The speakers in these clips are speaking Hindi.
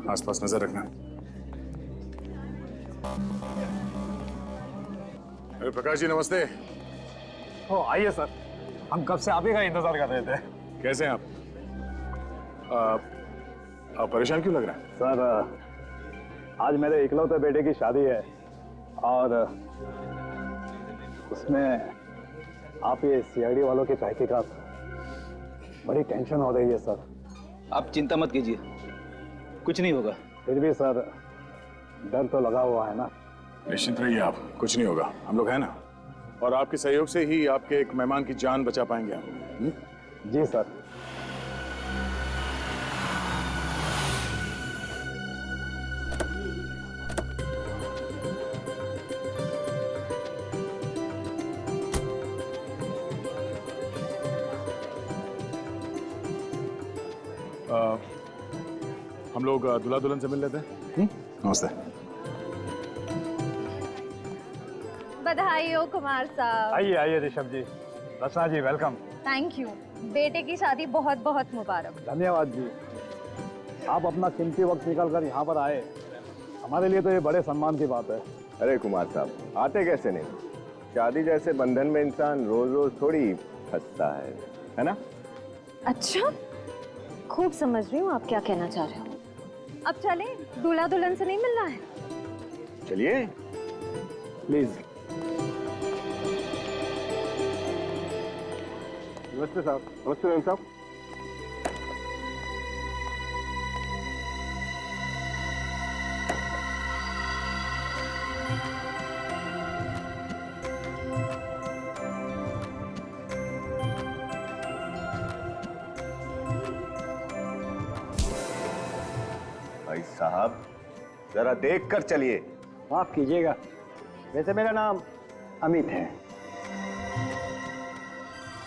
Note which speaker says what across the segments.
Speaker 1: आसपास नजर रखना। अरे प्रकाश जी नमस्ते।
Speaker 2: ओ आइए सर, हम कब से आप ही का इंतजार कर रहे थे।
Speaker 1: कैसे हैं आप परेशान क्यों लग रहे हैं?
Speaker 2: सर आज मेरे इकलौते बेटे की शादी है और उसमें आप ये सीआईडी वालों की तहकीकात, बड़ी टेंशन हो रही है सर।
Speaker 3: आप चिंता मत कीजिए, कुछ नहीं होगा।
Speaker 2: फिर भी सर डर तो लगा हुआ है ना।
Speaker 1: निश्चिंत रहिए आप, कुछ नहीं होगा, हम लोग हैं ना। और आपके सहयोग से ही आपके एक मेहमान की जान बचा पाएंगे आप।
Speaker 2: जी सर।
Speaker 1: हम लोग दूल्हा दुल्हन से मिल लेते हैं। नमस्ते।
Speaker 4: बधाई हो कुमार साहब।
Speaker 2: आइए आइए ऋषभ जी, रचना जी वेलकम।
Speaker 4: Thank you. बेटे की शादी बहुत बहुत मुबारक।
Speaker 2: धन्यवाद जी, आप अपना कीमती वक्त निकाल कर यहाँ पर आए, हमारे लिए तो ये बड़े सम्मान की बात है।
Speaker 5: अरे कुमार साहब आते कैसे नहीं, शादी जैसे बंधन में इंसान रोज रोज थोड़ी फंसता है ना?
Speaker 4: अच्छा, खूब समझ रही हूँ आप क्या कहना चाह रहे हो। अब चले, दूल्हा दुल्हन से नहीं मिलना है?
Speaker 5: चलिए
Speaker 2: प्लीज। नमस्ते साहब।
Speaker 5: नमस्ते मैम साहब। भाई साहब जरा देख कर चलिए।
Speaker 2: माफ कीजिएगा, वैसे मेरा नाम अमित है।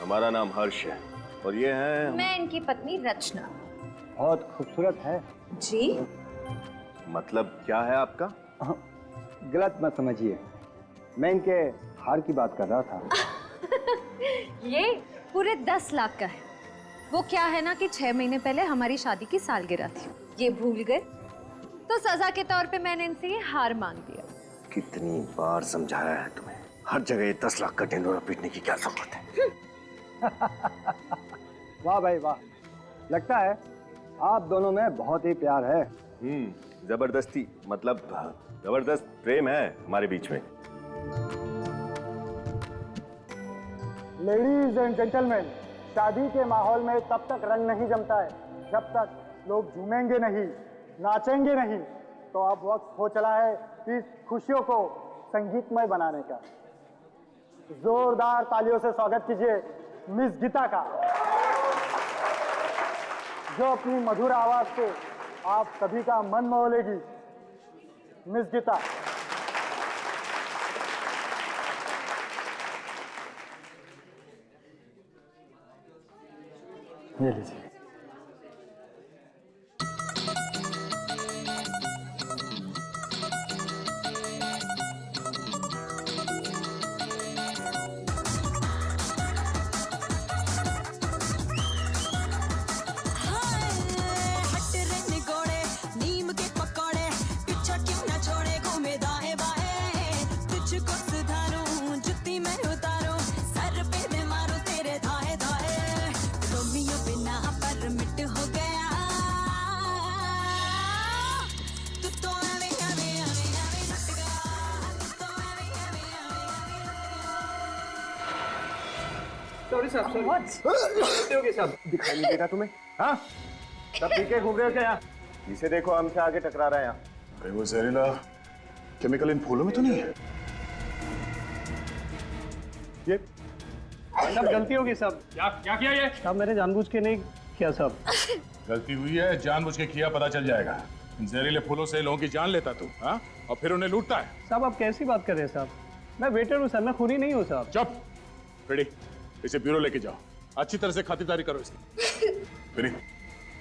Speaker 5: हमारा नाम हर्ष है और ये है
Speaker 4: मैं इनकी पत्नी रचना।
Speaker 2: बहुत खूबसूरत है।
Speaker 4: जी?
Speaker 5: मतलब क्या है आपका?
Speaker 2: गलत मत समझिए, मैं इनके हार की बात कर रहा था।
Speaker 4: ये पूरे 10 लाख का है। वो क्या है ना कि 6 महीने पहले हमारी शादी की सालगिरह थी, ये भूल गए, तो सजा के तौर पे मैंने इनसे ये हार मांग दिया।
Speaker 5: कितनी बार समझाया है तुम्हें, हर जगह 10 लाख का ढिंढोरा पीटने की क्या जरूरत है?
Speaker 2: वाह भाई वाह, लगता है आप दोनों में बहुत ही प्यार है।
Speaker 5: जबरदस्ती मतलब जबरदस्त प्रेम है हमारे बीच में।
Speaker 2: लेडीज एंड जेंटलमैन, शादी के माहौल में तब तक रंग नहीं जमता है जब तक लोग झूमेंगे नहीं, नाचेंगे नहीं। तो अब वक्त हो चला है इस खुशियों को संगीतमय बनाने का। जोरदार तालियों से स्वागत कीजिए मिस गीता का, जो अपनी मधुर आवाज से आप सभी का मन मोह लेगी। मिस गीता। ये लीजिए।
Speaker 5: दिखाई नहीं देगा तुम्हें? हाँ सब पीके घूम रहे हो क्या यहाँ? जिसे देखो हमसे आगे टकरा रहा है यहाँ।
Speaker 1: अरे वो जहरीला केमिकल इन फूलों में तो नहीं है?
Speaker 2: ये सब गलती होगी सब।
Speaker 1: क्या किया ये?
Speaker 2: सब मैंने जानबूझ के नहीं किया सब।
Speaker 1: गलती हुई है, जानबूझ के किया, पता चल जाएगा। इन जहरीले फूलों से लोगों की जान लेता तू, हाँ? और फिर उन्हें लूटता है।
Speaker 2: साहब आप कैसी बात कर रहे हैं साहब? मैं वेटर हूँ सर, मैं खूनी नहीं हूँ साहब।
Speaker 1: चुप। रेडी, इसे ब्यूरो लेके जाओ, अच्छी तरह से खातिरदारी करो इसकी। फिर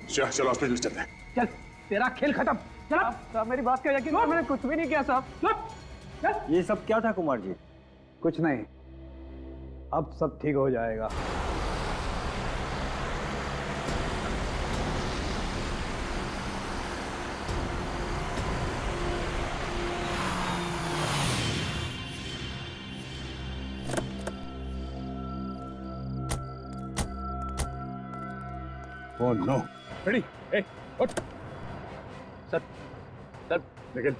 Speaker 1: चलो हॉस्पिटल चलते हैं।
Speaker 2: चल तेरा खेल खत्म। चल साहब मेरी बात का यकीन करो, मैंने कुछ भी नहीं किया साहब। ये सब क्या था कुमार जी? कुछ नहीं, अब सब ठीक हो जाएगा।
Speaker 1: Oh no. रेडी? ए, उठ।
Speaker 3: सर सर
Speaker 1: निखिल,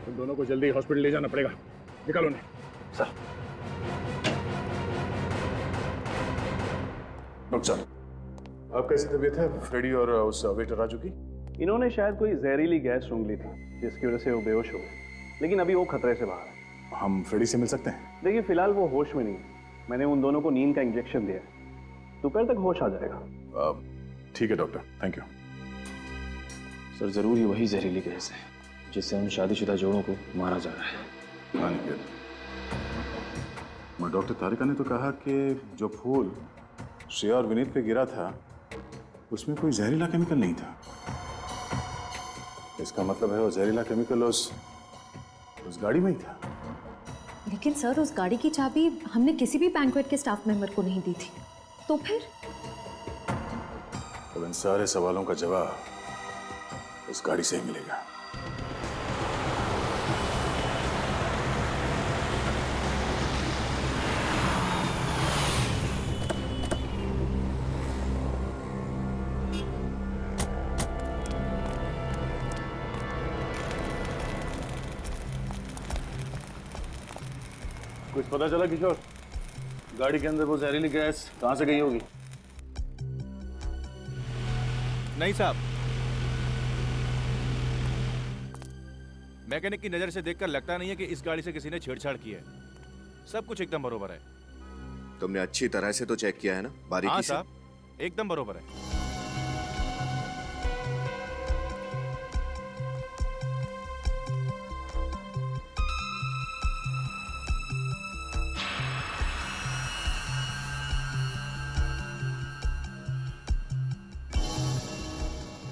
Speaker 1: तुम दोनों को जल्दी हॉस्पिटल ले जाना पड़ेगा। निकालो उन्हें।
Speaker 3: सर।
Speaker 1: डॉक्टर साहब, आप कैसी तबीयत है फ्रेडी और उस वेटर राजू की?
Speaker 6: इन्होंने शायद कोई जहरीली गैस सूंघ ली थी जिसकी वजह से वो बेहोश हो गए, लेकिन अभी वो खतरे से बाहर है।
Speaker 1: हम फ्रेडी से मिल सकते हैं?
Speaker 6: देखिए फिलहाल वो होश में नहीं है। मैंने उन दोनों को नींद का इंजेक्शन दिया है, दोपहर तक होश आ जाएगा।
Speaker 1: ठीक है डॉक्टर, थैंक यू।
Speaker 3: सर जरूर ये वही जहरीली गैस है जिससे उन शादीशुदा जोड़ों को मारा जा रहा है।
Speaker 1: हाँ निखिल, मगर डॉक्टर तारिका ने तो कहा कि जो फूल श्रेया और विनीत पे गिरा था उसमें कोई जहरीला केमिकल नहीं था। इसका मतलब है वो जहरीला केमिकल उस गाड़ी में ही था।
Speaker 4: लेकिन सर उस गाड़ी की चाबी हमने किसी भी बैंक्वेट के स्टाफ मेंबर को नहीं दी थी, तो फिर?
Speaker 1: अब इन सारे सवालों का जवाब उस गाड़ी से ही मिलेगा।
Speaker 6: कुछ पता चला किशोर, गाड़ी के अंदर वो जहरीली गैस कहां से गई होगी?
Speaker 7: नहीं साहब, मैकेनिक की नजर से देखकर लगता नहीं है कि इस गाड़ी से किसी ने छेड़छाड़ की है। सब कुछ एकदम बरोबर है।
Speaker 8: तुमने अच्छी तरह से तो चेक किया है ना, बारीकी
Speaker 7: हाँ
Speaker 8: से?
Speaker 7: साहब, एकदम बरोबर है।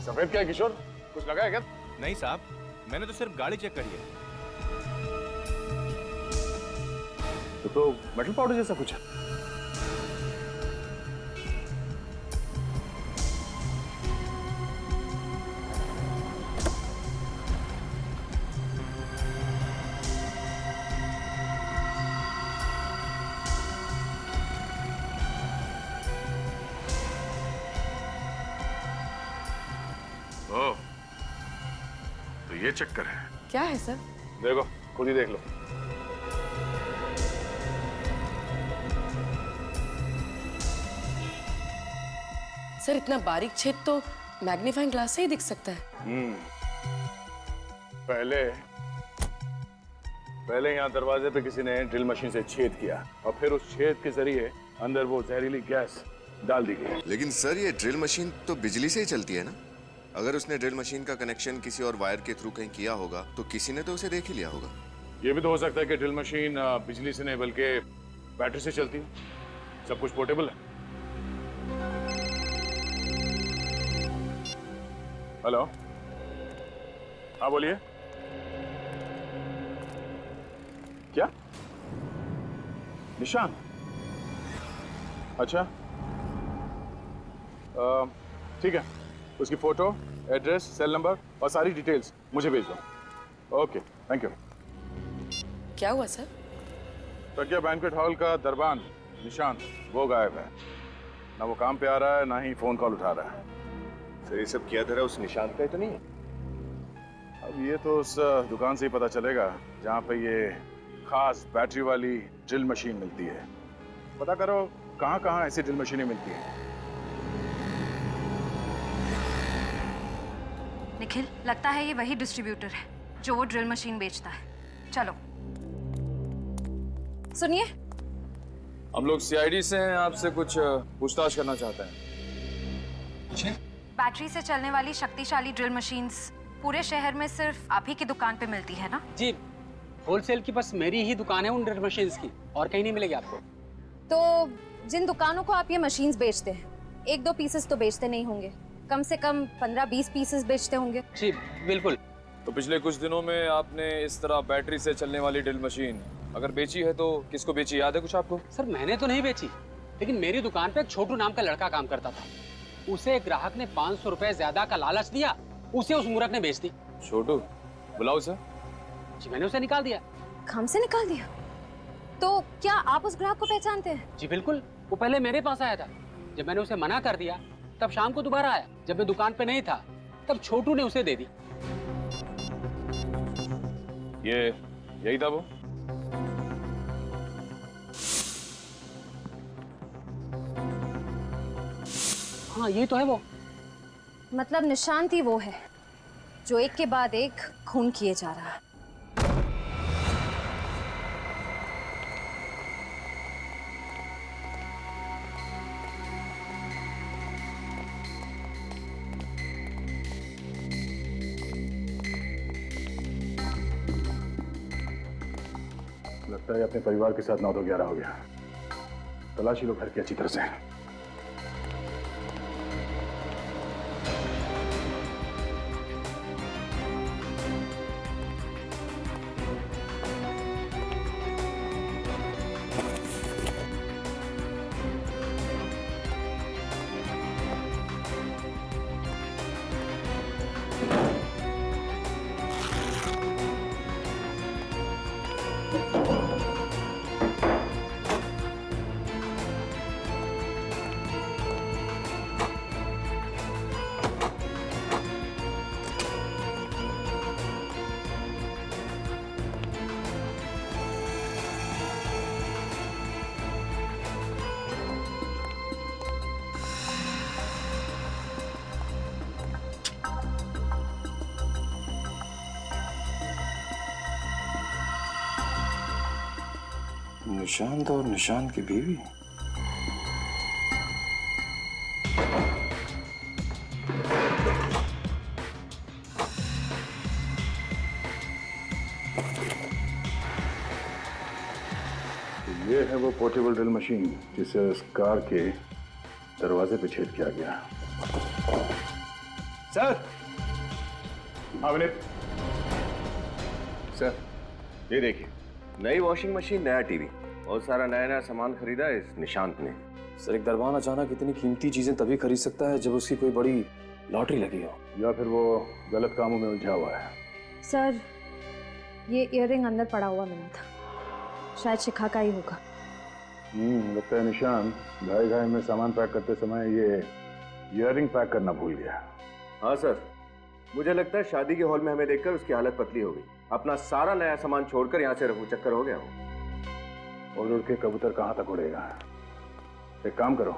Speaker 1: सफेद क्या है किशोर, कुछ लगा है क्या?
Speaker 7: नहीं साहब, मैंने तो सिर्फ गाड़ी चेक करी है।
Speaker 1: तो मेटल पाउडर जैसा कुछ है। ओह, तो ये चक्कर है।
Speaker 9: क्या है सर?
Speaker 1: देखो, खुद ही देख लो।
Speaker 9: सर इतना बारीक छेद तो मैग्नीफाइंग ग्लास से ही दिख सकता है।
Speaker 1: पहले यहाँ दरवाजे पे किसी ने ड्रिल मशीन से छेद किया और फिर उस छेद के जरिए अंदर वो जहरीली गैस डाल दी गई।
Speaker 8: लेकिन सर ये ड्रिल मशीन तो बिजली से ही चलती है ना? अगर उसने ड्रिल मशीन का कनेक्शन किसी और वायर के थ्रू कहीं किया होगा तो किसी ने तो उसे देख ही लिया होगा।
Speaker 1: ये भी तो हो सकता है कि ड्रिल मशीन बिजली से नहीं बल्कि बैटरी से चलती है। सब कुछ पोर्टेबल है। हेलो, हाँ बोलिए। क्या? निशान? अच्छा, ठीक है, उसकी फोटो, एड्रेस, सेल नंबर और सारी डिटेल्स मुझे भेज दो। Okay, thank you.
Speaker 9: क्या हुआ सर?
Speaker 1: प्रज्ञा बैंक्वेट हॉल का दरबान निशान वो गायब है। ना वो काम पे आ रहा है, ना ही फोन कॉल उठा रहा है।
Speaker 5: सर ये सब किया धरा उस निशान का ही तो नहीं है?
Speaker 1: अब ये तो उस दुकान से ही पता चलेगा जहाँ पे ये खास बैटरी वाली ड्रिल मशीन मिलती है। पता करो कहाँ कहाँ ऐसी ड्रिल मशीनें मिलती हैं।
Speaker 4: निखिल, लगता है ये वही डिस्ट्रीब्यूटर है जो वो ड्रिल मशीन बेचता है। चलो सुनिए।
Speaker 10: हम लोग सीआईडी से हैं, आपसे कुछ पूछताछ करना चाहते हैं।
Speaker 4: बैटरी से चलने वाली शक्तिशाली ड्रिल मशीन्स पूरे शहर में सिर्फ आप ही की दुकान पे मिलती है ना?
Speaker 11: जी, होलसेल की बस मेरी ही दुकान है उन ड्रिल मशीन्स की, और कहीं नहीं मिलेगी आपको।
Speaker 4: तो जिन दुकानों को आप ये मशीन्स बेचते हैं, 1-2 पीसेस तो बेचते नहीं होंगे, कम से कम 15-20 पीसेस बेचते होंगे।
Speaker 11: जी बिल्कुल।
Speaker 10: तो पिछले कुछ दिनों में आपने इस तरह बैटरी से चलने वाली ड्रिल मशीन अगर बेची है तो किसको बेची, याद है कुछ आपको?
Speaker 11: सर मैंने तो नहीं बेची, लेकिन मेरी दुकान पे एक छोटू नाम का लड़का काम करता था। उसे एक ग्राहक ने 500 रुपए ज्यादा का लालच दिया, उसे उस मूर्ख ने बेच दी।
Speaker 10: छोटू, बुलाओ सर।
Speaker 11: जी मैंने उसे निकाल दिया।
Speaker 4: काम से निकाल दिया? तो क्या आप उस ग्राहक को पहचानते हैं?
Speaker 11: जी बिल्कुल, वो पहले मेरे पास आया था। जब मैंने उसे मना कर दिया तब शाम को दोबारा आया, जब मैं दुकान पे नहीं था, तब छोटू ने उसे दे दी।
Speaker 10: ये यही था वो?
Speaker 11: हाँ ये तो है वो।
Speaker 4: मतलब निशान ही वो है जो एक के बाद एक खून किए जा रहा है।
Speaker 1: लगता है अपने परिवार के साथ 9 तो 11 हो गया। तलाशी लो घर की अच्छी तरह से।
Speaker 3: निशांत और निशांत की बीवी।
Speaker 1: ये है वो पोर्टेबल ड्रिल मशीन जिसे उस कार के दरवाजे पे छेद किया गया। सर, हाँ विनीत।
Speaker 5: सर, ये देखिए, नई वॉशिंग मशीन, नया टीवी और सारा नया नया सामान खरीदा है इस निशांत ने।
Speaker 3: सर, एक दरबान अचानक इतनी कीमती चीजें तभी खरीद सकता है जब उसकी कोई बड़ी लॉटरी लगी हो,
Speaker 1: या फिर वो गलत कामों में उलझा हुआ है।
Speaker 4: सर, ये इयररिंग अंदर पड़ा हुआ मिला था, शायद शिखा का ही होगा।
Speaker 1: लगता है निशांत घाई घाई में सामान पैक करते समय ये इयररिंग पैक करना भूल गया।
Speaker 5: हाँ सर, मुझे लगता है शादी के हॉल में हमें देखकर उसकी हालत पतली हो गई। अपना सारा नया सामान छोड़कर यहाँ से रफू चक्कर हो गया हो।
Speaker 1: उड़ उड़ के कबूतर कहाँ तक उड़ेगा। एक काम करो,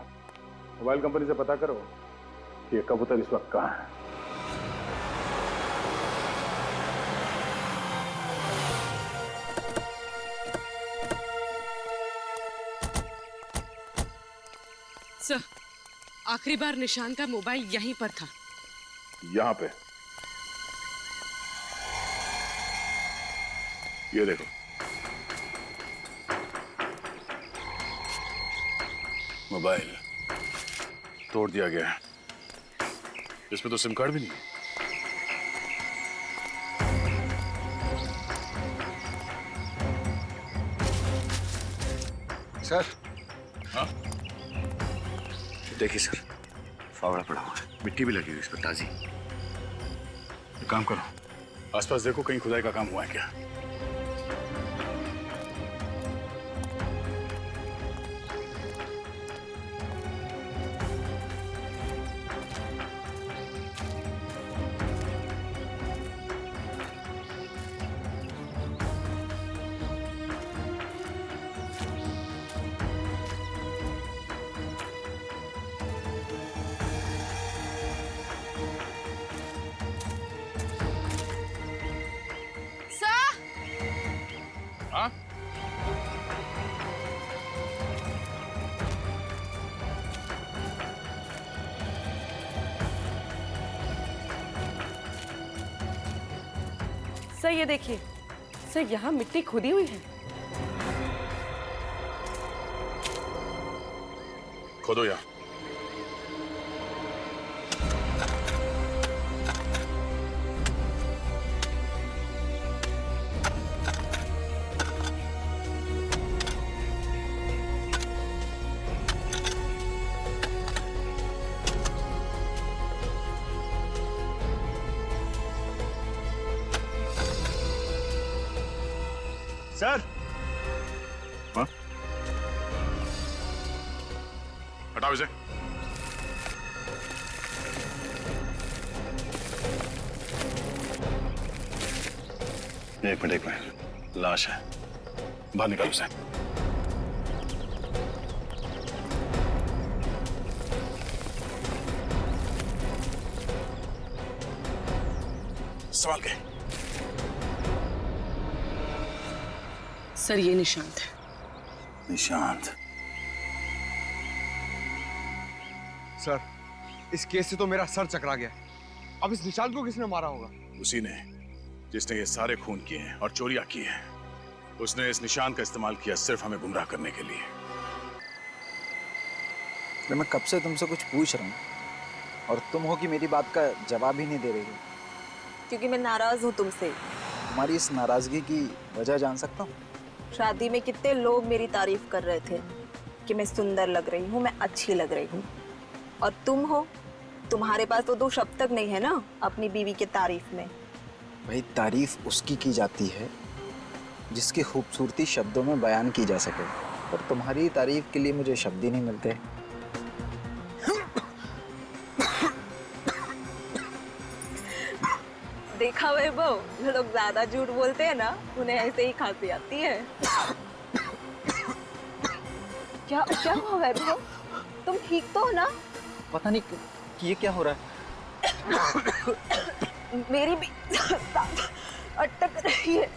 Speaker 1: मोबाइल कंपनी से पता करो कि ये कबूतर इस वक्त कहाँ है।
Speaker 9: सर, आखिरी बार निशान का मोबाइल यहीं पर था।
Speaker 1: यहाँ पे ये देखो, मोबाइल तोड़ दिया गया है। इसमें तो सिम कार्ड भी नहीं है।
Speaker 8: सर,
Speaker 1: हाँ?
Speaker 8: देखिए सर, फावड़ा पड़ा हुआ है, मिट्टी भी लगी हुई इस पर ताजी।
Speaker 1: एक काम करो, आसपास देखो कहीं खुदाई का काम हुआ है क्या। हाँ?
Speaker 9: सर ये देखिए, सर यहाँ मिट्टी खुदी हुई है।
Speaker 1: खोदो यहाँ। सर, हाँ? हटाओ इसे। एक मिनट, लाश है, बाहर निकालो उसे। संभाल के।
Speaker 9: सर ये निशांत है।
Speaker 1: निशांत?
Speaker 5: सर, इस केस से तो मेरा सर चकरा गया। अब इस निशांत को किसने मारा होगा?
Speaker 1: उसी ने जिसने ये सारे खून किए हैं और चोरियां की हैं। उसने इस निशान का इस्तेमाल किया सिर्फ हमें गुमराह करने के लिए।
Speaker 12: तो मैं कब से तुमसे कुछ पूछ रहा हूँ और तुम हो कि मेरी बात का जवाब ही नहीं दे रही हो।
Speaker 13: क्योंकि मैं नाराज हूँ तुमसे।
Speaker 12: तुम्हारी इस नाराजगी की वजह जान सकता हूँ?
Speaker 13: शादी में कितने लोग मेरी तारीफ कर रहे थे कि मैं सुंदर लग रही हूँ, मैं अच्छी लग रही हूँ, और तुम हो, तुम्हारे पास तो 2 शब्द तक नहीं है ना अपनी बीवी के तारीफ में।
Speaker 12: भाई तारीफ उसकी की जाती है जिसकी खूबसूरती शब्दों में बयान की जा सके, और तुम्हारी तारीफ के लिए मुझे शब्द ही नहीं मिलते।
Speaker 13: देखा वैभव, जो लोग ज्यादा झूठ बोलते हैं ना उन्हें ऐसे ही खांसी आती है। क्या क्या हुआ वैभव? तुम ठीक तो हो ना?
Speaker 12: पता नहीं कि ये क्या हो रहा है।
Speaker 13: मेरी भी अटक रही है।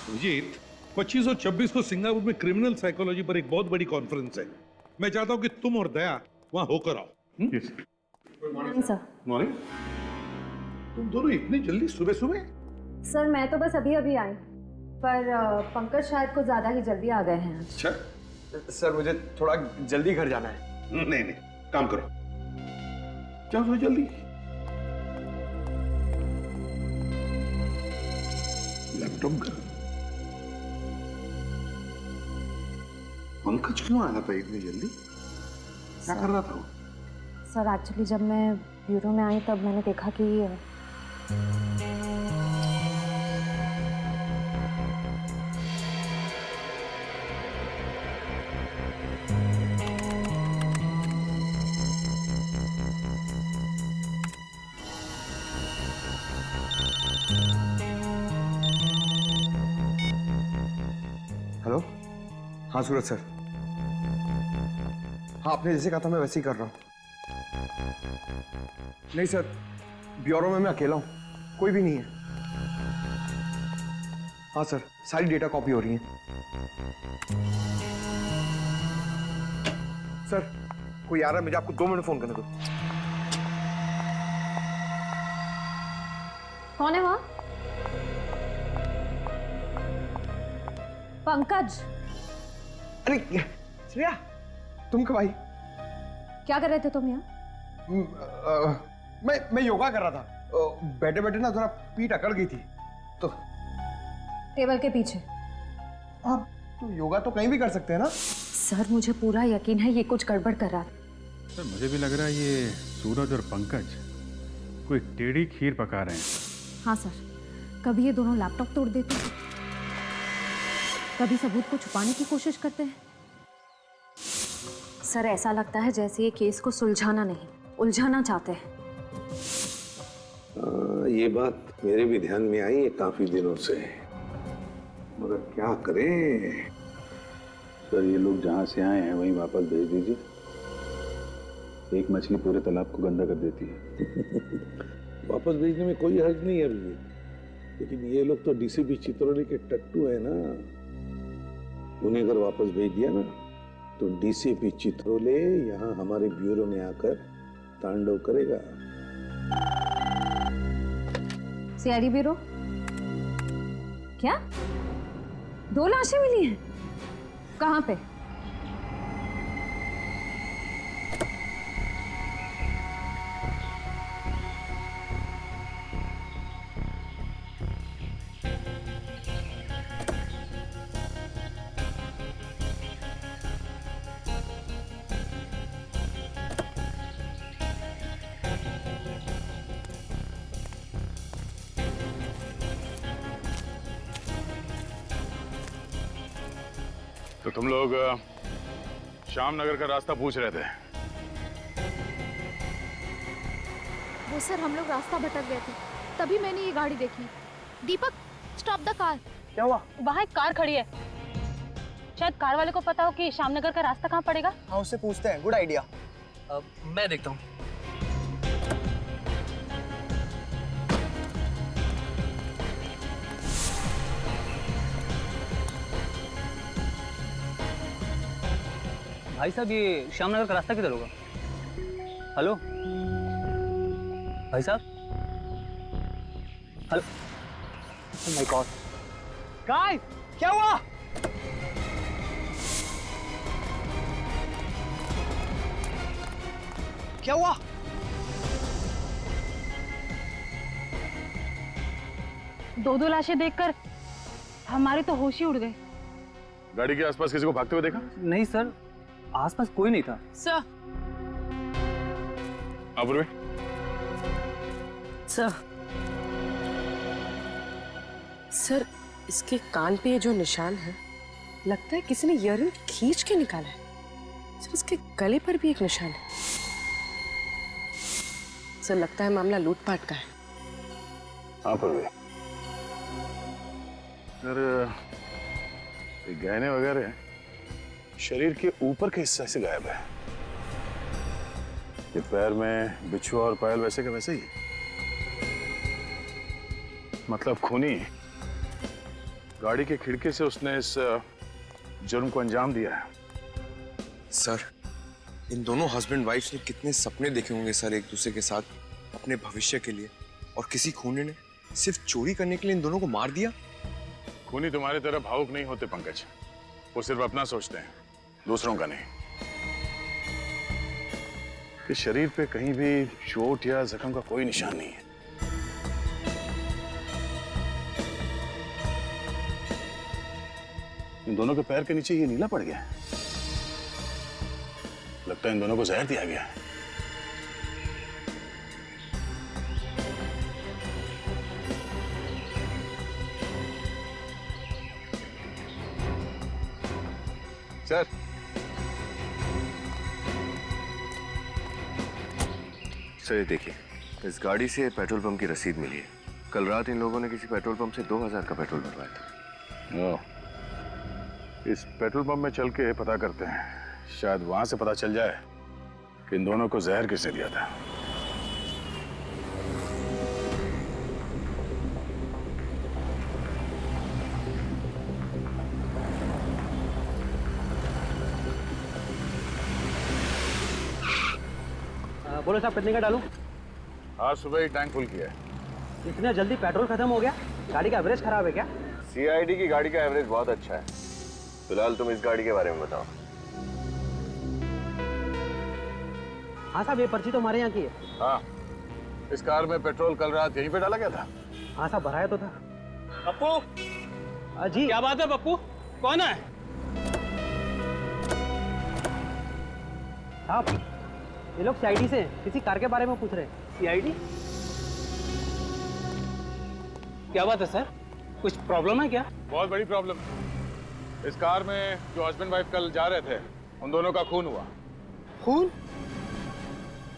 Speaker 14: अभिजीत, 25 और 26 को सिंगापुर में क्रिमिनल साइकोलॉजी पर एक बहुत बड़ी कॉन्फ्रेंस है। मैं चाहता हूं कि तुम और दया वहां होकर आओ।
Speaker 4: Morning sir.
Speaker 14: मॉर्निंग? तुम दोनों इतनी जल्दी सुबह सुबह?
Speaker 4: सर मैं तो बस अभी अभी आई, पर पंकज शायद कुछ ज्यादा ही जल्दी आ गए हैं।
Speaker 5: अच्छा सर, मुझे थोड़ा जल्दी घर जाना है।
Speaker 14: नहीं, काम करो, जाओ थोड़ा जल्दी। लैपटॉप कर। पंकज क्यों आया था इतनी जल्दी? क्या कर रहा था वो?
Speaker 4: सर एक्चुअली जब मैं ब्यूरो में आई तब मैंने देखा कि
Speaker 5: हेलो, हाँ सूरज सर। हाँ, आपने जैसे कहा था मैं वैसे ही कर रहा हूँ। नहीं सर, ब्यूरो में मैं अकेला हूँ, कोई भी नहीं है। हाँ सर, सारी डेटा कॉपी हो रही है। सर कोई आ रहा है, मुझे आपको 2 मिनट फोन करने दो।
Speaker 4: कौन है वहां? पंकज।
Speaker 5: अरे श्रेया, तुम कब आई?
Speaker 4: क्या कर रहे थे तुम यहाँ?
Speaker 5: मैं योगा कर रहा था। बैठे बैठे ना थोड़ा पीठ अकड़ गई थी तो।
Speaker 4: टेबल के पीछे?
Speaker 5: आप तो योगा तो कहीं भी कर सकते हैं ना।
Speaker 4: सर मुझे पूरा यकीन है ये कुछ गड़बड़ कर रहा था।
Speaker 14: सर मुझे भी लग रहा है ये सूरज और पंकज कोई टेढ़ी खीर पका रहे हैं।
Speaker 4: हाँ सर, कभी ये दोनों लैपटॉप तोड़ देते हैं, कभी सबूत को छुपाने की कोशिश करते हैं। सर ऐसा लगता है जैसे ये केस को सुलझाना नहीं, उलझाना चाहते हैं।
Speaker 14: ये बात मेरे भी ध्यान में आई है काफी दिनों से, मगर क्या करें। सर ये लोग जहां से आए हैं वहीं वापस भेज दीजिए। एक मछली पूरे तालाब को गंदा कर देती है। वापस भेजने में कोई हर्ज नहीं है अभी, लेकिन ये लोग तो डीसीपी चित्रोली के टट्टू है ना। उन्हें अगर वापस भेज दिया ना तो डीसीपी चित्रोले यहाँ हमारे ब्यूरो में आकर तांडव करेगा।
Speaker 4: CID bureau? क्या 2 लाशें मिली हैं? कहाँ पे?
Speaker 1: तो तुम लोग श्याम नगर का रास्ता पूछ रहे थे।
Speaker 15: वो सर हम लोग रास्ता भटक गए थे, तभी मैंने ये गाड़ी देखी। दीपक स्टॉप द कार।
Speaker 2: क्या हुआ?
Speaker 16: वहाँ एक कार खड़ी है, शायद कार वाले को पता हो कि श्यामनगर का रास्ता कहाँ पड़ेगा।
Speaker 2: हाँ उससे पूछते हैं, गुड आइडिया।
Speaker 11: मैं देखता हूँ। भाई साहब ये श्यामनगर का रास्ता किधर होगा? हेलो भाई साहब, hello.
Speaker 2: Oh my God guys, क्या हुआ? क्या हुआ?
Speaker 16: दो लाशें देखकर हमारे तो होश ही उड़ गए।
Speaker 1: गाड़ी के आसपास किसी को भागते हुए देखा?
Speaker 11: नहीं सर, आसपास कोई नहीं था।
Speaker 9: सर
Speaker 1: अपूर्वी,
Speaker 9: सर इसके कान पे ये जो निशान है, लगता है किसी ने ईयररिंग खींच के निकाला है। सर इसके गले पर भी एक निशान है। सर लगता है मामला लूटपाट का है।
Speaker 1: अपूर्वी, सर ये गहने वगैरह शरीर के ऊपर के हिस्से से गायब है। ये पैर में बिच्छू और पायल वैसे का वैसे ही, मतलब खूनी गाड़ी के खिड़की से उसने इस जुर्म को अंजाम दिया है।
Speaker 8: सर, इन दोनों हस्बैंड वाइफ ने कितने सपने देखे होंगे सर एक दूसरे के साथ अपने भविष्य के लिए, और किसी खूनी ने सिर्फ चोरी करने के लिए इन दोनों को मार दिया।
Speaker 1: खूनी तुम्हारी तरह भावुक नहीं होते पंकज, वो सिर्फ अपना सोचते हैं, दूसरों का नहीं। कि शरीर पे कहीं भी चोट या जख्म का कोई निशान नहीं है। इन दोनों के पैर के नीचे ये नीला पड़ गया है। लगता है इन दोनों को जहर दिया गया है।
Speaker 8: सर, सर ये देखिए, इस गाड़ी से पेट्रोल पंप की रसीद मिली है। कल रात इन लोगों ने किसी पेट्रोल पंप से 2000 का पेट्रोल भरवाया था।
Speaker 1: इस पेट्रोल पंप में चल के पता करते हैं, शायद वहां से पता चल जाए कि इन दोनों को जहर किसने दिया था।
Speaker 11: बोलो साहब, कितने का डालूं?
Speaker 1: आज सुबह ही टैंक फुल किया है।
Speaker 11: इतना जल्दी पेट्रोल खत्म हो गया? गाड़ी का एवरेज खराब है क्या?
Speaker 5: CID की गाड़ी का एवरेज बहुत अच्छा है। फिलहाल तुम इस गाड़ी के बारे में बताओ।
Speaker 11: हाँ साहब, ये पर्ची तो हमारे यहाँ की है।
Speaker 1: हाँ, इस कार में पेट्रोल कल रात यहीं पे डाला गया था।
Speaker 11: हाँ साहब, भराया तो था।
Speaker 17: पप्पू
Speaker 11: जी
Speaker 17: क्या बात है? पप्पू कौन है?
Speaker 11: साहब ये लोग CID से किसी कार के बारे में पूछ रहे हैं।
Speaker 17: CID? क्या बात है सर, कुछ प्रॉब्लम है क्या?
Speaker 1: बहुत बड़ी प्रॉब्लम। इस कार में जो हस्बैंड वाइफ कल जा रहे थे, उन दोनों का खून हुआ।
Speaker 17: खून?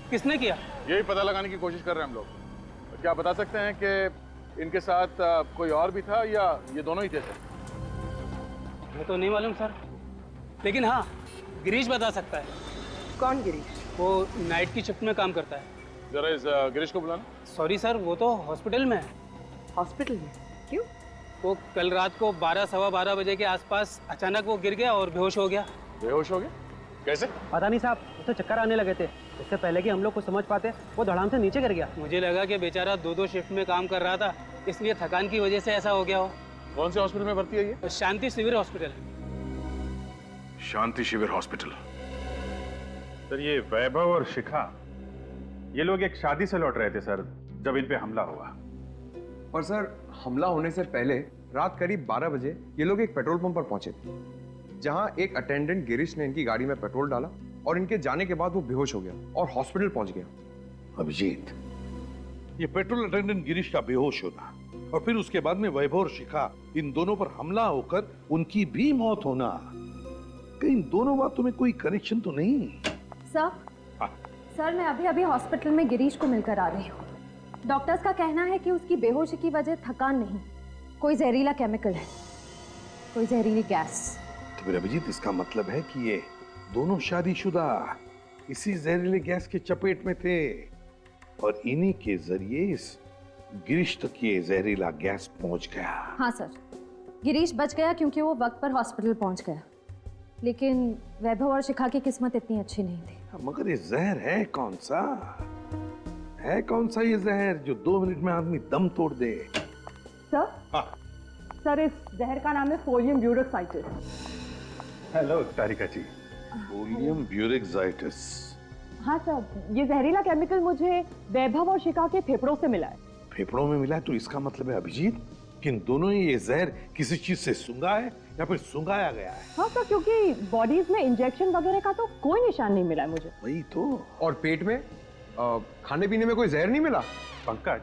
Speaker 17: किसने किया?
Speaker 1: यही पता लगाने की कोशिश कर रहे हैं हम लोग। तो क्या बता सकते हैं कि इनके साथ कोई और भी था या ये दोनों ही थे सर?
Speaker 17: मैं तो नहीं मालूम सर, लेकिन हाँ गिरीश बता सकता है।
Speaker 9: कौन गिरीश?
Speaker 17: वो नाइट की शिफ्ट में काम करता है।
Speaker 1: जरा इस गिरीश को बुलाना।
Speaker 17: सॉरी सर, वो तो हॉस्पिटल में है।
Speaker 9: हॉस्पिटल में? क्यों?
Speaker 17: वो कल रात को 12 सवा 12 बजे के आसपास अचानक वो गिर गया और बेहोश हो गया।
Speaker 1: बेहोश हो गया? कैसे?
Speaker 11: पता नहीं साहब, उसे चक्कर आने लगे थे। इससे पहले कि हम लोग को समझ पाते, वो धड़ाम से नीचे गिर गया।
Speaker 17: मुझे लगा कि बेचारा 2-2 शिफ्ट में काम कर रहा था, इसलिए थकान की वजह से ऐसा हो गया हो।
Speaker 1: कौन से हॉस्पिटल में भर्ती है ये?
Speaker 17: शांति शिविर हॉस्पिटल।
Speaker 1: शांति शिविर हॉस्पिटल। सर ये वैभव और शिखा, ये लोग एक शादी से लौट रहे थे सर, जब इन पे हमला हुआ।
Speaker 5: और सर, हमला होने से पहले रात करीब 12 बजे ये लोग एक पेट्रोल पंप पर पहुंचे, जहां एक अटेंडेंट गिरीश ने इनकी गाड़ी में पेट्रोल डाला और इनके जाने के बाद वो बेहोश हो गया और हॉस्पिटल पहुंच गया।
Speaker 14: अभिजीत, ये पेट्रोल अटेंडेंट गिरीश का बेहोश होना और फिर उसके बाद में वैभव और शिखा, इन दोनों पर हमला होकर उनकी भी मौत होना, कहीं इन दोनों बातों में कोई कनेक्शन तो नहीं?
Speaker 4: सर, सर मैं अभी अभी हॉस्पिटल में गिरीश को मिलकर आ रही हूँ। डॉक्टर्स का कहना है कि उसकी बेहोशी की वजह थकान नहीं, कोई जहरीला केमिकल है, कोई जहरीली गैस।
Speaker 14: तो फिर अभिजीत इसका मतलब है कि ये दोनों शादीशुदा इसी जहरीले गैस के चपेट में थे और इन्हीं के जरिए इस गिरीश तक ये जहरीला गैस पहुंच गया।
Speaker 4: हाँ सर, गिरीश बच गया क्योंकि वो वक्त पर हॉस्पिटल पहुंच गया, लेकिन वैभव और शिखा की किस्मत इतनी अच्छी नहीं थी।
Speaker 14: मगर ये जहर है कौन सा? है कौन सा ये जहर जो 2 मिनट में आदमी दम तोड़ दे?
Speaker 9: सर, सर इस जहर का नाम है फोलियम ब्यूरोक्साइटिस।
Speaker 14: हेलो तारिका जी। फोलियम ब्यूरोक्साइटिस।
Speaker 9: हाँ सर, ये जहरीला केमिकल मुझे वैभव और शिखा के फेफड़ों से मिला है।
Speaker 14: फेफड़ों में मिला है तो इसका मतलब है अभिजीत कि इन दोनों ही ये जहर किसी चीज से सूंघा है या फिर सूंघाया गया है।
Speaker 9: हाँ सर, क्योंकि बॉडीज में इंजेक्शन वगैरह का तो कोई निशान नहीं मिला है मुझे।
Speaker 14: वही तो।
Speaker 5: और पेट में खाने पीने में कोई जहर नहीं मिला?
Speaker 18: पंकज,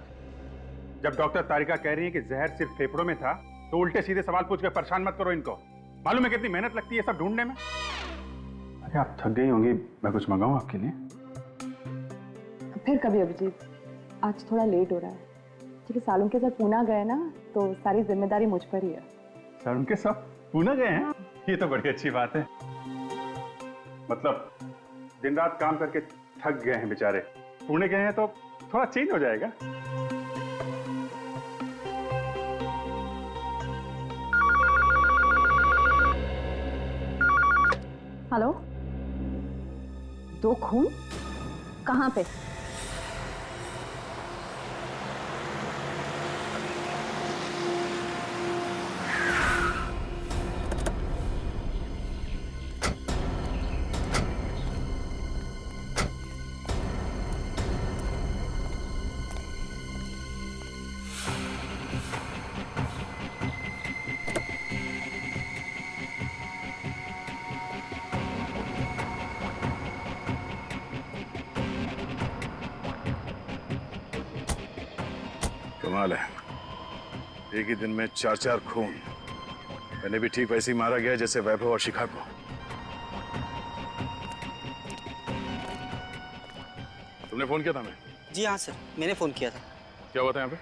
Speaker 18: जब डॉक्टर तारिका कह रही है कि जहर सिर्फ फेफड़ों में था तो उल्टे सीधे सवाल पूछ कर परेशान मत करो इनको। मालूम है कितनी मेहनत लगती है सब ढूंढने में। अरे आप थक गई होंगी, मैं कुछ मंगाऊं आपके लिए?
Speaker 9: फिर कभी अभिजीत, आज थोड़ा लेट हो रहा है क्योंकि सालुम के साथ पूना गए ना, तो सारी जिम्मेदारी मुझ पर ही है।
Speaker 18: सर उनके सब पूना गए हैं? ये तो बड़ी अच्छी बात है। मतलब दिन रात काम करके थक गए हैं बेचारे, पुणे गए हैं तो थोड़ा चेंज हो जाएगा।
Speaker 4: हेलो, 2 खून कहाँ पे?
Speaker 1: कमाल है, एक ही दिन में 4 खून। मैंने भी ठीक वैसे ही मारा गया जैसे वैभव और शिखा को। तुमने फोन किया था? मैं
Speaker 19: जी हाँ सर, मैंने फोन किया था।
Speaker 1: क्या हुआ था यहाँ पे?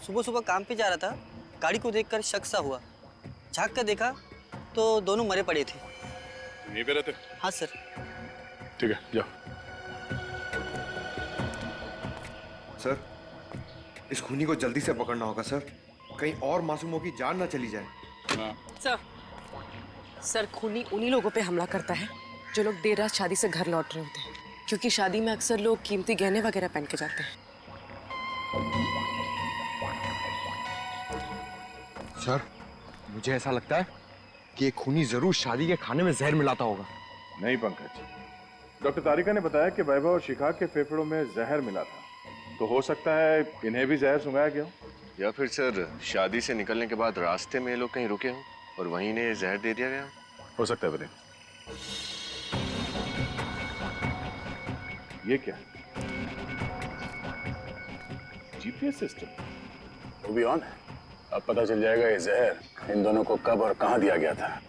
Speaker 19: सुबह सुबह काम पे जा रहा था, गाड़ी को देखकर शक सा हुआ। झांक कर देखा तो दोनों मरे पड़े थे।
Speaker 1: यहीं पे रहते?
Speaker 19: हाँ सर।
Speaker 1: ठीक है, जाओ।
Speaker 8: सर, इस खूनी को जल्दी से पकड़ना होगा सर, कहीं और मासूमों की जान ना चली जाए।
Speaker 9: सर खूनी उन्हीं लोगों पे हमला करता है जो लोग देर रात शादी से घर लौट रहे होते हैं, क्योंकि शादी में अक्सर लोग कीमती गहने वगैरह पहन के जाते हैं।
Speaker 8: सर, मुझे ऐसा लगता है कि ये खूनी जरूर शादी के खाने में जहर मिलाता होगा।
Speaker 1: नहीं पंकज, डॉक्टर तारिका ने बताया कि वैभव और शिखा के फेफड़ों में जहर मिला था, तो हो सकता है इन्हें भी जहर सुंघाया गया हो।
Speaker 3: या फिर सर शादी से निकलने के बाद रास्ते में ये लोग कहीं रुके हों और वहीं इन्हें जहर दे दिया गया
Speaker 1: हो सकता है। बने ये क्या? जीपीएस सिस्टम वो भी ऑन है। अब पता चल जाएगा ये जहर इन दोनों को कब और कहां दिया गया था।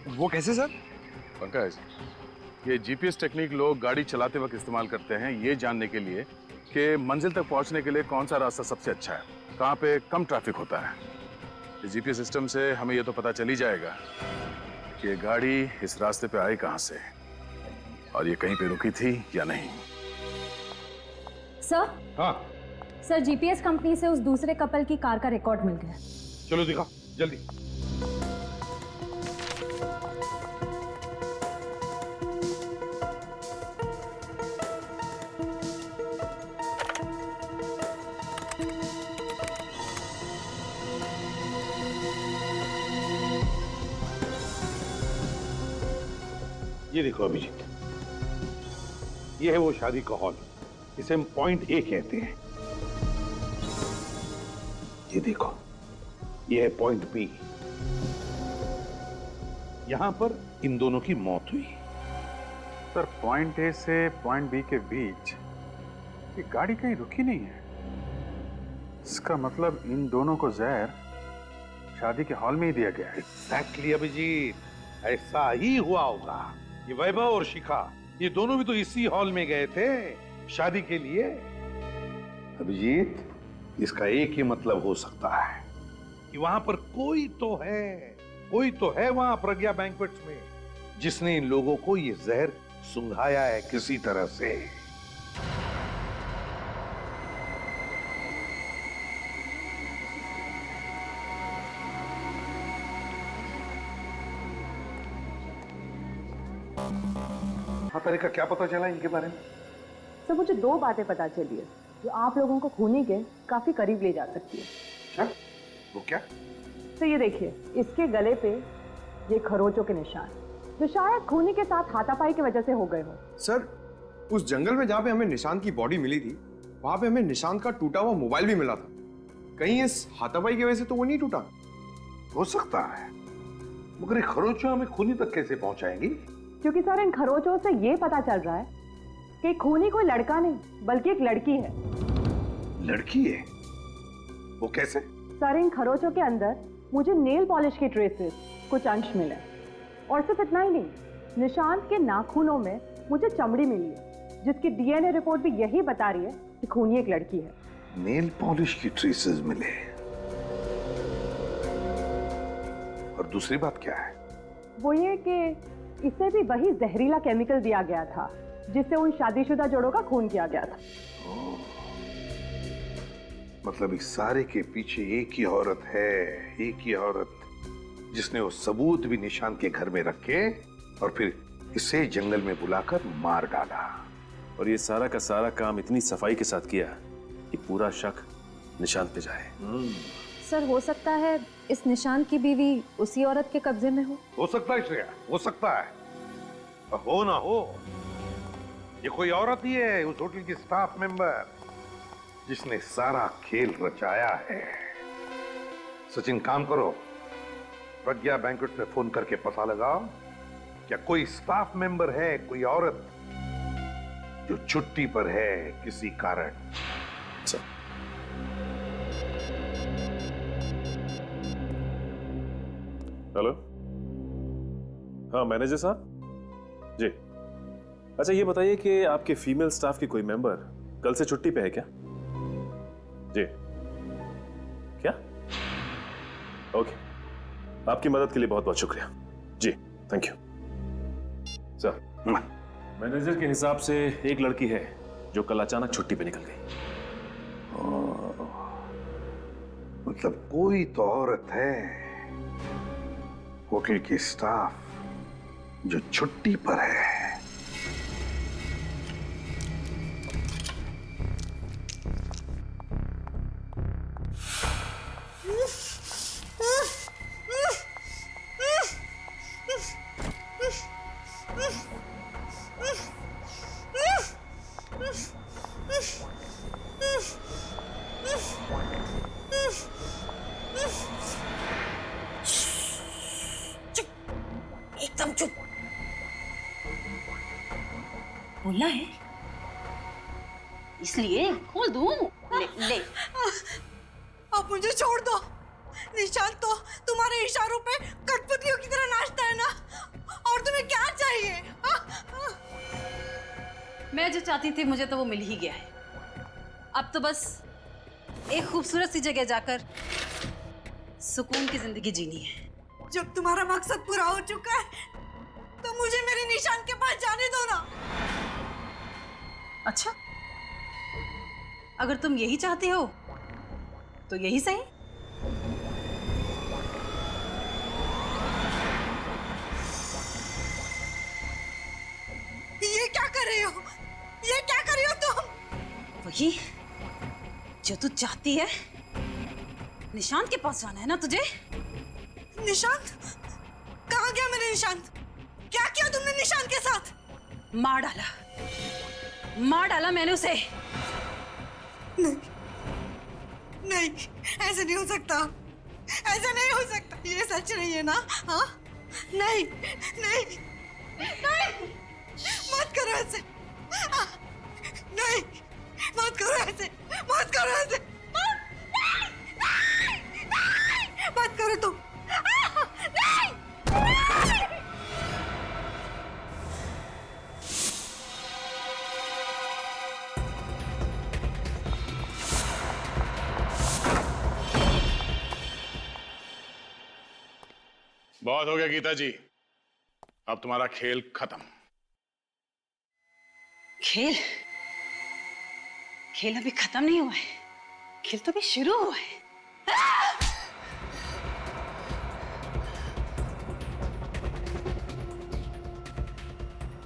Speaker 8: वो कैसे सर?
Speaker 1: पंकज, ये जीपीएस टेक्निक लोग गाड़ी चलाते वक्त इस्तेमाल करते हैं ये जानने के लिए कि मंजिल तक पहुंचने के लिए कौन सा रास्ता सबसे अच्छा है, कहां पे कम ट्रैफिक होता है। इस जीपीएस सिस्टम से हमें ये तो पता चल ही जाएगा कि ये गाड़ी इस रास्ते पे आई कहां से और ये कहीं पे रुकी थी या नहीं।
Speaker 4: सर?
Speaker 14: हाँ
Speaker 4: सर, जीपीएस कंपनी से उस दूसरे कपल की कार का रिकॉर्ड मिल गया।
Speaker 14: चलो दिखा जल्दी। ये देखो अभिजीत, ये है वो शादी का हॉल, इसे हम पॉइंट ए कहते हैं। ये देखो, ये है पॉइंट बी, यहां पर इन दोनों की मौत हुई।
Speaker 18: सर पॉइंट ए से पॉइंट बी के बीच ये गाड़ी कहीं रुकी नहीं है। इसका मतलब इन दोनों को जहर शादी के हॉल में ही दिया गया है।
Speaker 14: एग्जैक्टली अभिजीत, ऐसा ही हुआ होगा। ये वैभव और शिखा, ये दोनों भी तो इसी हॉल में गए थे शादी के लिए। अभिजीत, इसका एक ही मतलब हो सकता है कि वहां पर कोई तो है वहां प्रज्ञा बैंक्वेट्स में, जिसने इन लोगों को ये जहर सुंघाया है किसी तरह से। हाँ तारिका, क्या पता चला इनके बारे में?
Speaker 20: सर मुझे 2 बातें पता चली है जो आप लोगों को खूनी के काफी करीब ले जा सकती है।
Speaker 14: क्या? वो क्या?
Speaker 20: तो ये देखिए, इसके गले पे ये खरोचों के निशान जो शायद खूनी के साथ हाथापाई की वजह से हो गए हो।
Speaker 5: सर, उस जंगल में जहाँ पे हमें निशांत की बॉडी मिली थी, वहां पे हमें निशांत का टूटा हुआ मोबाइल भी मिला था। कहीं इस हाथापाई की वजह से तो वो नहीं टूटा?
Speaker 14: हो सकता है, मगर ये खरोचों हमें खूनी तक कैसे पहुंचाएंगी?
Speaker 20: क्योंकि सर इन खरोचों से ये पता चल रहा है कि खूनी कोई लड़का नहीं बल्कि एक लड़की है।
Speaker 14: लड़की है? वो कैसे?
Speaker 20: सर इन खरोचों के अंदर मुझे नेल पॉलिश के ट्रेसेस कुछ अंश मिले, और सिर्फ इतना ही नहीं, निशांत के नाखूनों में मुझे चमड़ी मिली है जिसकी डीएनए रिपोर्ट भी यही बता रही है कि खूनी एक लड़की है।
Speaker 14: नेल पॉलिश की ट्रेसेस मिले, और दूसरी बात क्या है?
Speaker 20: वो ये कि इसे भी वही जहरीला केमिकल दिया गया था जिससे उन शादीशुदा जोड़ों का खून किया गया था।
Speaker 14: मतलब इस सारे के पीछे एक ही औरत है, एक ही औरत जिसने वो सबूत भी निशांत के घर में रखे और फिर इसे जंगल में बुलाकर मार डाला।
Speaker 3: और ये सारा का सारा काम इतनी सफाई के साथ किया कि पूरा शक निशांत पे जाए।
Speaker 4: सर हो सकता है इस निशांत की बीवी उसी औरत के कब्जे में हो
Speaker 14: सकता है श्रेया, हो सकता है। और हो ना हो, ये कोई औरत ही है, उस होटल की स्टाफ मेंबर जिसने सारा खेल रचाया है। सचिन, काम करो, प्रज्ञा बैंक्वेट में फोन करके पता लगाओ क्या कोई स्टाफ मेंबर है, कोई औरत जो छुट्टी पर है किसी कारण।
Speaker 3: हेलो, हाँ मैनेजर साहब जी। अच्छा ये बताइए कि आपके फीमेल स्टाफ की कोई मेंबर कल से छुट्टी पे है क्या? जी। क्या? ओके, आपकी मदद के लिए बहुत बहुत शुक्रिया जी, थैंक यू सर। मैनेजर के हिसाब से एक लड़की है जो कल अचानक छुट्टी पे निकल गई।
Speaker 14: मतलब कोई तो औरत है होटल की स्टाफ जो छुट्टी पर है।
Speaker 9: एकदम चुप। बोलना है इसलिए खोल दूं। ले।
Speaker 21: अब मुझे छोड़ दो। निशांत तो तुम्हारे इशारों पे कठपुतलियों की तरह नाचता है ना, और तुम्हें क्या चाहिए?
Speaker 16: मैं जो चाहती थी मुझे तो वो मिल ही गया है। अब तो बस एक खूबसूरत सी जगह जाकर सुकून की जिंदगी जीनी है।
Speaker 21: जब तुम्हारा मकसद पूरा हो चुका है तो मुझे मेरे निशान के पास जाने दो ना।
Speaker 16: अच्छा, अगर तुम यही चाहती हो तो यही सही।
Speaker 21: ये क्या कर रही हो? ये क्या कर रही हो तुम?
Speaker 16: वही जो तू चाहती है। निशांत के पास जाना है ना तुझे?
Speaker 21: निशांत? कहाँ गया मेरे निशांत? क्या किया तुमने निशांत के साथ?
Speaker 16: मार डाला मैंने उसे।
Speaker 21: नहीं, ऐसे नहीं हो सकता, ऐसा नहीं हो सकता। ये सच नहीं है ना? हाँ? नहीं, मत करो ऐसे। नहीं, मत करो ऐसे, मत करो ऐसे, मत करो तुम। नहीं।
Speaker 1: बहुत हो गया गीता जी, अब तुम्हारा खेल खत्म।
Speaker 16: खेल खेल अभी खत्म नहीं हुआ है, खेल तो अभी शुरू हुआ है।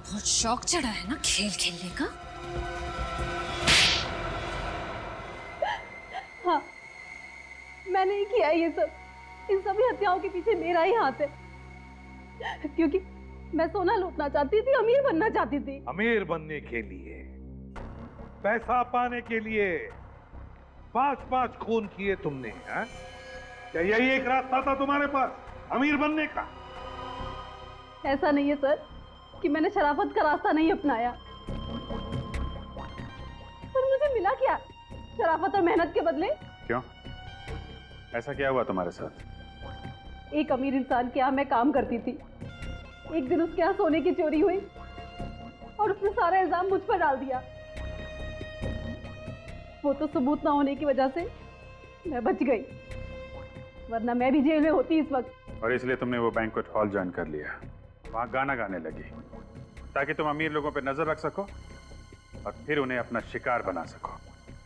Speaker 16: बहुत शौक चढ़ा है ना खेल खेलने का।
Speaker 20: हाँ, मैंने ही किया है ये सब। इन सभी हत्याओं के पीछे मेरा ही हाथ है, क्योंकि मैं सोना लूटना चाहती थी, अमीर बनना चाहती थी।
Speaker 14: अमीर बनने के लिए, पैसा पाने के लिए 5-5 खून किए तुमने, हैं? क्या यही एक रास्ता था तुम्हारे पास अमीर बनने का?
Speaker 20: ऐसा नहीं है सर कि मैंने शराफत का रास्ता नहीं अपनाया, पर मुझे मिला क्या शराफत और मेहनत के बदले?
Speaker 18: क्यों, ऐसा क्या हुआ तुम्हारे साथ?
Speaker 20: एक अमीर इंसान के यहाँ मैं काम करती थी। एक दिन उसके यहाँ सोने की चोरी हुई और उसने सारा इल्जाम मुझ पर डाल दिया। वो तो सबूत ना होने की वजह से मैं बच गई, वरना मैं भी जेल में होती इस वक्त।
Speaker 18: और इसलिए तुमने वो बैंक्वेट हॉल ज्वाइन कर लिया, वहां गाना गाने लगी, ताकि तुम अमीर लोगों पर नजर रख सको और फिर उन्हें अपना शिकार बना सको।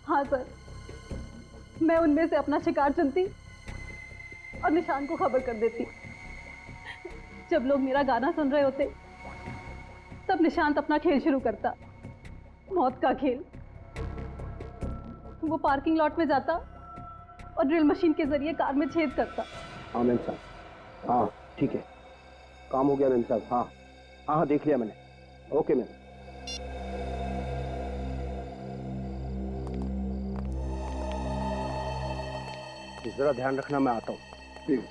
Speaker 20: हाँ सर, मैं उनमें से अपना शिकार चुनती और निशान को खबर कर देती। जब लोग मेरा गाना सुन रहे होते तब निशांत अपना खेल शुरू करता, मौत का खेल। वो पार्किंग लॉट में जाता और ड्रिल मशीन के जरिए कार में छेद करता।
Speaker 6: हाँ मैम साहब, हाँ ठीक है, काम हो गया मैम साहब। हाँ हाँ हाँ, देख लिया मैंने। Okay ma'am. जरा ध्यान रखना, मैं आता हूँ। ठीक।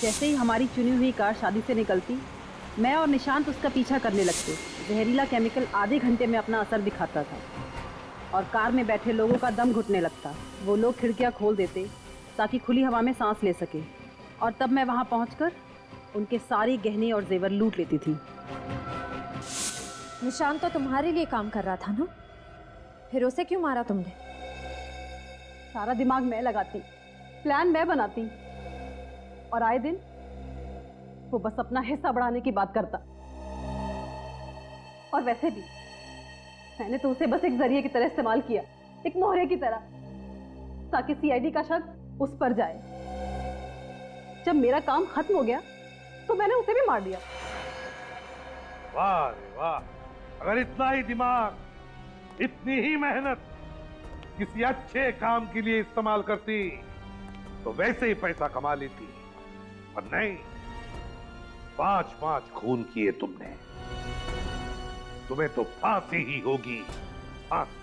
Speaker 20: जैसे ही हमारी चुनी हुई कार शादी से निकलती, मैं और निशांत उसका पीछा करने लगते। जहरीला केमिकल आधे घंटे में अपना असर दिखाता था और कार में बैठे लोगों का दम घुटने लगता। वो लोग खिड़कियां खोल देते ताकि खुली हवा में सांस ले सके, और तब मैं वहां पहुंचकर उनके सारे गहने और जेवर लूट लेती थी।
Speaker 4: निशांत तो तुम्हारे लिए काम कर रहा था ना, फिर उसे क्यों मारा तुमने?
Speaker 20: सारा दिमाग मैं लगाती, प्लान मैं बनाती, और आए दिन वो बस अपना हिस्सा बढ़ाने की बात करता। और वैसे भी मैंने तो उसे बस एक जरिए की तरह इस्तेमाल किया, एक मोहरे की तरह, ताकि सीआईडी का शक उस पर जाए। जब मेरा काम खत्म हो गया तो मैंने उसे भी मार दिया।
Speaker 14: वाह रे वाह, अगर इतना ही दिमाग, इतनी ही मेहनत किसी अच्छे काम के लिए इस्तेमाल करती तो वैसे ही पैसा कमा लेती, पर नहीं। 5-5 खून किए तुमने, तुम्हें तो फांसी ही होगी, फांसी।